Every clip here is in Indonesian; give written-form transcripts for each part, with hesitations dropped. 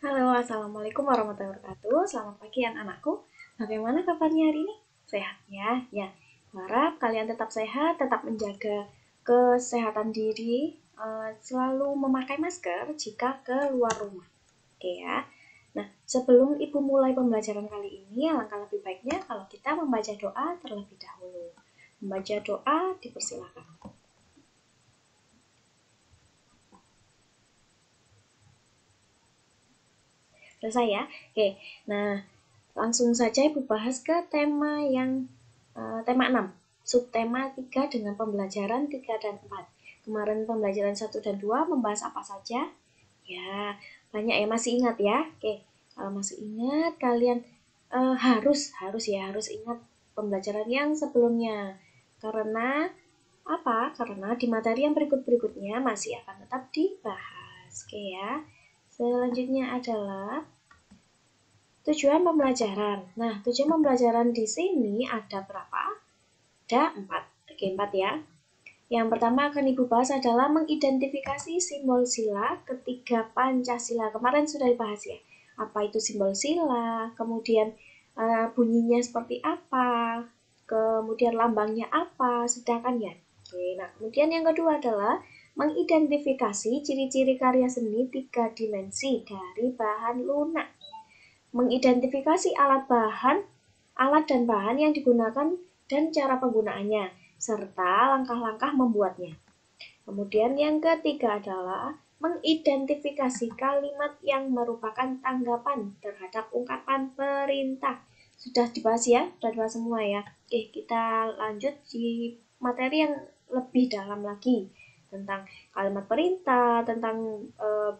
Halo, Assalamualaikum warahmatullahi wabarakatuh. Selamat pagi anak-anakku. Bagaimana kabarnya hari ini? Sehat ya? Ya, harap kalian tetap sehat, tetap menjaga kesehatan diri, selalu memakai masker jika keluar rumah. Oke ya. Nah, sebelum Ibu mulai pembelajaran kali ini, alangkah lebih baiknya kalau kita membaca doa terlebih dahulu. Membaca doa dipersilakan. Selesai ya? Oke. Nah, langsung saja Ibu bahas ke tema 6, subtema 3 dengan pembelajaran 3 dan 4. Kemarin pembelajaran 1 dan 2 membahas apa saja? Ya, banyak ya, masih ingat ya? Oke, kalau masih ingat kalian harus ingat pembelajaran yang sebelumnya. Karena apa? Karena di materi yang berikut-berikutnya masih akan tetap dibahas. Oke ya. Selanjutnya adalah tujuan pembelajaran. Nah, tujuan pembelajaran di sini ada berapa? Ada 4. Oke, 4 ya. Yang pertama akan Ibu bahas adalah mengidentifikasi simbol sila ketiga Pancasila. Kemarin sudah dibahas ya. Apa itu simbol sila, kemudian bunyinya seperti apa, kemudian lambangnya apa, sedangkan ya. Oke, nah kemudian yang kedua adalah mengidentifikasi ciri-ciri karya seni 3 dimensi dari bahan lunak. Mengidentifikasi alat dan bahan yang digunakan dan cara penggunaannya, serta langkah-langkah membuatnya. Kemudian yang ketiga adalah mengidentifikasi kalimat yang merupakan tanggapan terhadap ungkapan perintah. Sudah dibahas ya? Sudah dibahas semua ya? Oke, kita lanjut di materi yang lebih dalam lagi tentang kalimat perintah, tentang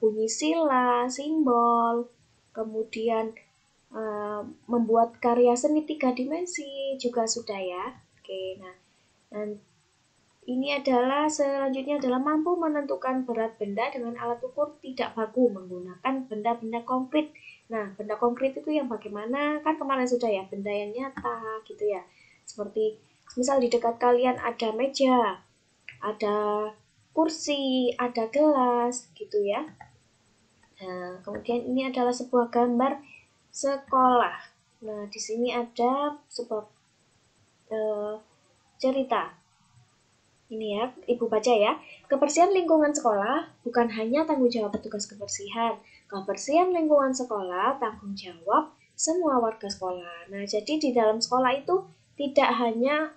bunyi sila, simbol, kemudian membuat karya seni 3 dimensi juga sudah ya. Oke, nah ini adalah selanjutnya adalah mampu menentukan berat benda dengan alat ukur tidak baku menggunakan benda-benda konkret. Nah, benda konkret itu yang bagaimana? Kan kemarin sudah ya, benda yang nyata gitu ya. Seperti misal di dekat kalian ada meja, ada kursi, ada gelas gitu ya. Nah, kemudian ini adalah sebuah gambar sekolah. Nah, di sini ada sebuah cerita. Ini ya, Ibu baca ya. Kebersihan lingkungan sekolah bukan hanya tanggung jawab petugas kebersihan. Kebersihan lingkungan sekolah tanggung jawab semua warga sekolah. Nah, jadi di dalam sekolah itu tidak hanya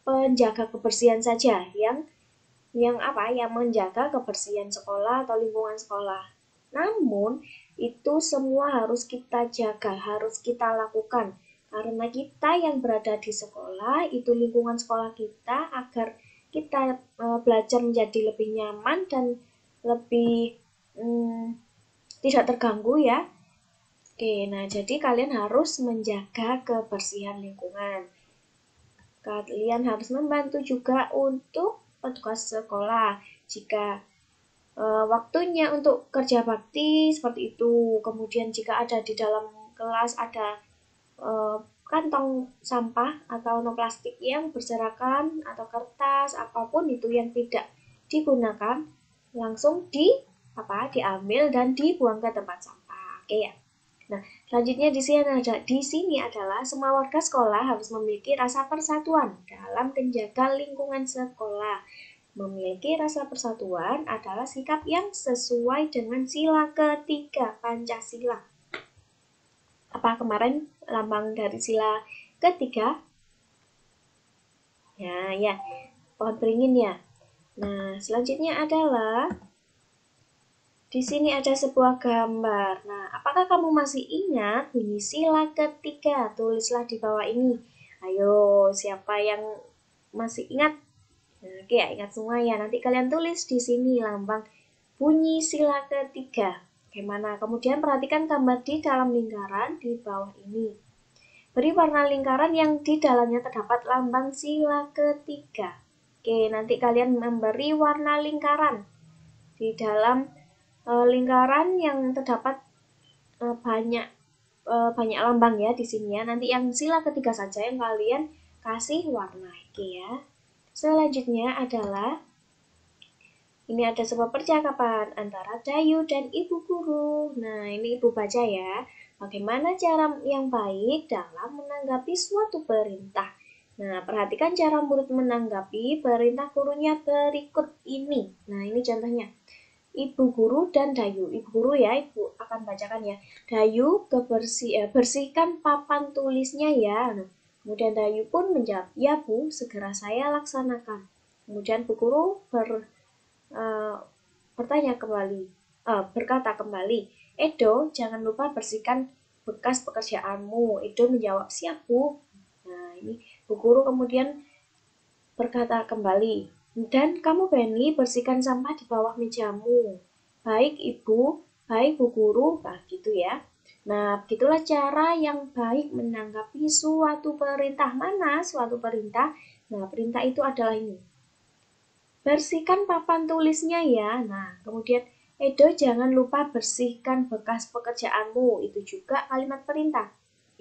penjaga kebersihan saja yang menjaga kebersihan sekolah atau lingkungan sekolah. Namun, itu semua harus kita jaga, harus kita lakukan. Karena kita yang berada di sekolah, itu lingkungan sekolah kita, agar kita belajar menjadi lebih nyaman dan lebih tidak terganggu ya. Oke, nah jadi kalian harus menjaga kebersihan lingkungan. Kalian harus membantu juga untuk petugas sekolah jika waktunya untuk kerja bakti seperti itu. Kemudian jika ada di dalam kelas ada kantong sampah atau non plastik yang berserakan atau kertas apapun itu yang tidak digunakan langsung diambil dan dibuang ke tempat sampah. Oke ya. Nah, selanjutnya di sini adalah semua warga sekolah harus memiliki rasa persatuan dalam menjaga lingkungan sekolah. Memiliki rasa persatuan adalah sikap yang sesuai dengan sila ketiga Pancasila. Apa kemarin lambang dari sila ketiga? Ya, pohon beringin ya. Nah, selanjutnya adalah di sini ada sebuah gambar. Nah, apakah kamu masih ingat bunyi sila ketiga? Tulislah di bawah ini. Ayo, siapa yang masih ingat? Nah, oke ya, ingat semua ya. Nanti kalian tulis di sini lambang bunyi sila ketiga. Bagaimana? Kemudian perhatikan gambar di dalam lingkaran di bawah ini. Beri warna lingkaran yang di dalamnya terdapat lambang sila ketiga. Oke, nanti kalian memberi warna lingkaran. Di dalam lingkaran yang terdapat banyak lambang ya di sini ya. Nanti yang sila ketiga saja yang kalian kasih warna. Oke ya. Selanjutnya adalah Ini ada sebuah percakapan antara Dayu dan ibu guru. Nah, ini ibu baca ya. Bagaimana cara yang baik dalam menanggapi suatu perintah? Nah, perhatikan cara murid menanggapi perintah gurunya berikut ini. Nah, ini contohnya. Ibu guru dan Dayu. Ibu guru ya, ibu akan bacakan ya. Dayu bersihkan papan tulisnya ya. Nah, kemudian Dayu pun menjawab, ya bu, segera saya laksanakan. Kemudian bu guru bertanya kembali, berkata kembali, Edo, jangan lupa bersihkan bekas pekerjaanmu. Edo menjawab, siap bu. Nah, ini bu guru kemudian berkata kembali, dan kamu Benny bersihkan sampah di bawah mejamu. Baik ibu, baik bu guru, nah gitu ya. Nah, begitulah cara yang baik menanggapi suatu perintah. Mana suatu perintah? Nah, perintah itu adalah ini. Bersihkan papan tulisnya ya. Nah, kemudian Edo jangan lupa bersihkan bekas pekerjaanmu. Itu juga kalimat perintah.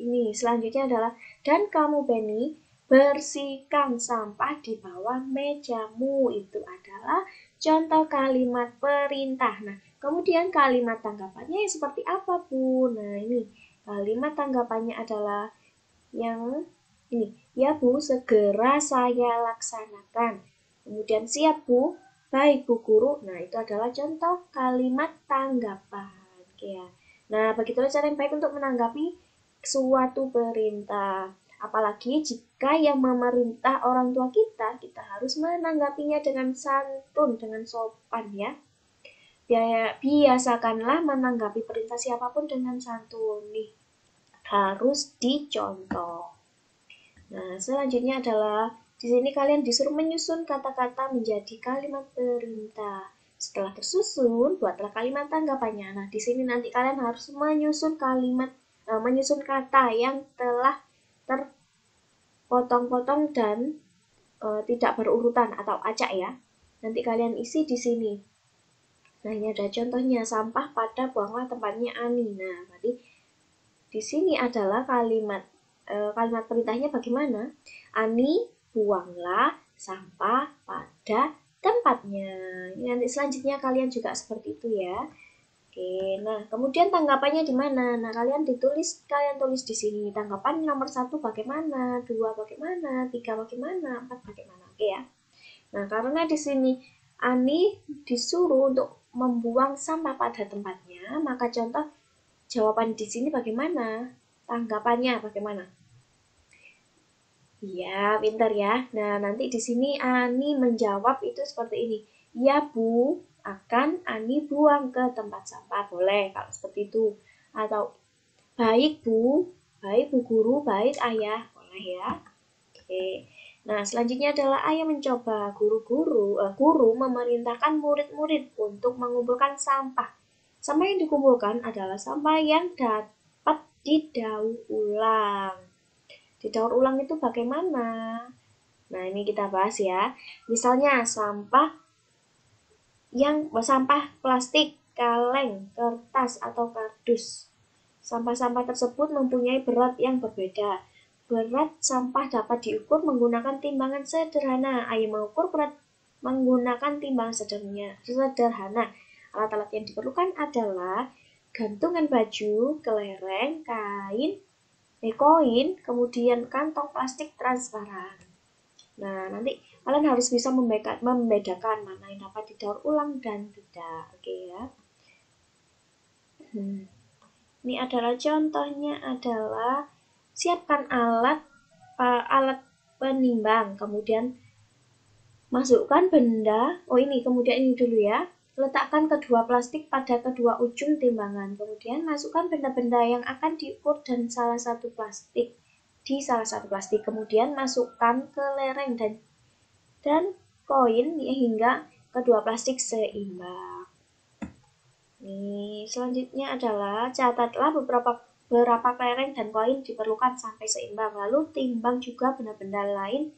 Ini selanjutnya adalah, dan kamu Benny bersihkan sampah di bawah mejamu. Itu adalah contoh kalimat perintah. Nah, kemudian kalimat tanggapannya seperti apa, Bu? Nah, ini kalimat tanggapannya adalah yang ini. Ya, Bu, segera saya laksanakan. Kemudian siap Bu, baik Bu Guru. Nah, itu adalah contoh kalimat tanggapan. Oke ya. Nah, begitulah cara yang baik untuk menanggapi suatu perintah. Apalagi jika yang memerintah orang tua kita, kita harus menanggapinya dengan santun, dengan sopan ya. Biasakanlah menanggapi perintah siapapun dengan santun. Nih, harus dicontoh. Nah, selanjutnya adalah di sini kalian disuruh menyusun kata-kata menjadi kalimat perintah. Setelah tersusun, buatlah kalimat tanggapannya. Nah, di sini nanti kalian harus menyusun menyusun kata yang telah terpotong-potong dan tidak berurutan atau acak ya. Nanti kalian isi di sini. Nah, ini ada contohnya, sampah pada buanglah tempatnya Ani. Nah, berarti di sini adalah kalimat perintahnya bagaimana? Ani, buanglah sampah pada tempatnya. Ini nanti selanjutnya kalian juga seperti itu ya. Oke, nah kemudian tanggapannya di mana? Nah, kalian tulis di sini. Tanggapan nomor 1 bagaimana, 2 bagaimana, 3 bagaimana, 4 bagaimana. Oke ya. Nah, karena di sini Ani disuruh untuk membuang sampah pada tempatnya, maka contoh jawaban di sini bagaimana? Tanggapannya bagaimana? Iya, pintar ya. Nah, nanti di sini Ani menjawab itu seperti ini. Ya, Bu, akan Ani buang ke tempat sampah. Boleh kalau seperti itu. Atau, baik, Bu. Baik, Bu Guru. Baik, Ayah. Boleh ya. Oke. Nah, selanjutnya adalah Ayah mencoba. Guru memerintahkan murid-murid untuk mengumpulkan sampah. Sampah yang dikumpulkan adalah sampah yang dapat didaur ulang. Didaur ulang itu bagaimana? Nah, ini kita bahas ya. Misalnya sampah plastik, kaleng, kertas atau kardus. Sampah-sampah tersebut mempunyai berat yang berbeda. Berat sampah dapat diukur menggunakan timbangan sederhana. Ayo mengukur berat menggunakan timbangan sederhana. Alat-alat yang diperlukan adalah gantungan baju, kelereng, koin, kemudian kantong plastik transparan. Nah, nanti kalian harus bisa membedakan mana yang dapat didaur ulang dan tidak. Oke ya. Ini adalah contohnya adalah siapkan alat penimbang, kemudian masukkan benda. Kemudian ini dulu ya. Letakkan kedua plastik pada kedua ujung timbangan. Kemudian masukkan benda-benda yang akan diukur dan di salah satu plastik. Kemudian masukkan kelereng dan koin hingga kedua plastik seimbang. Nih, selanjutnya adalah catatlah beberapa kelereng dan koin diperlukan sampai seimbang. Lalu timbang juga benda-benda lain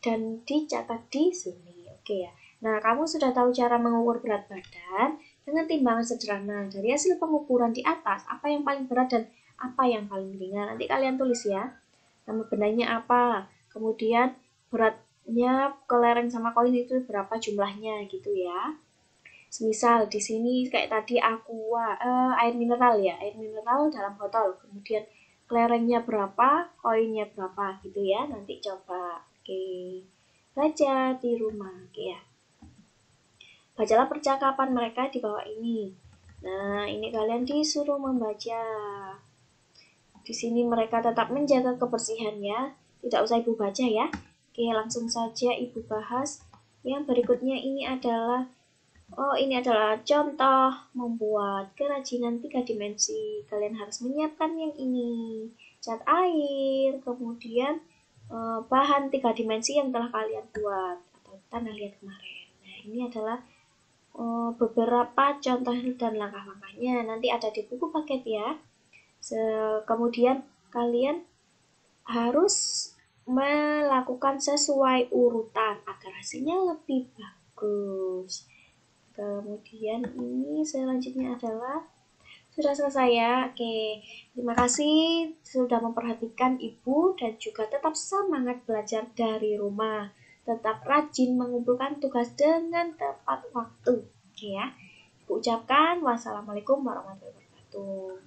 dan dicatat di sini. Oke ya. Nah, kamu sudah tahu cara mengukur berat badan dengan timbangan sederhana. Dari hasil pengukuran di atas, apa yang paling berat dan apa yang paling ringan. Nanti kalian tulis ya. Nama bendanya apa, kemudian berat kelereng sama koin itu berapa jumlahnya gitu ya. Misal di sini kayak tadi air mineral ya, air mineral dalam botol. Kemudian kelerengnya berapa, koinnya berapa gitu ya. Nanti coba. Oke. Baca di rumah, oke ya. Bacalah percakapan mereka di bawah ini. Nah, ini kalian disuruh membaca. Di sini mereka tetap menjaga kebersihannya. Tidak usah Ibu baca ya. Oke, langsung saja Ibu bahas. Yang berikutnya ini adalah contoh membuat kerajinan 3 dimensi. Kalian harus menyiapkan yang ini. Cat air, kemudian bahan 3 dimensi yang telah kalian buat atau tanah liat kemarin. Nah, ini adalah beberapa contoh dan langkah-langkahnya. Nanti ada di buku paket ya. Kemudian kalian harus melakukan sesuai urutan agar hasilnya lebih bagus. Kemudian ini selanjutnya adalah sudah selesai ya. Oke, terima kasih sudah memperhatikan Ibu dan juga tetap semangat belajar dari rumah. Tetap rajin mengumpulkan tugas dengan tepat waktu. Oke ya. Ibu ucapkan wassalamualaikum warahmatullahi wabarakatuh.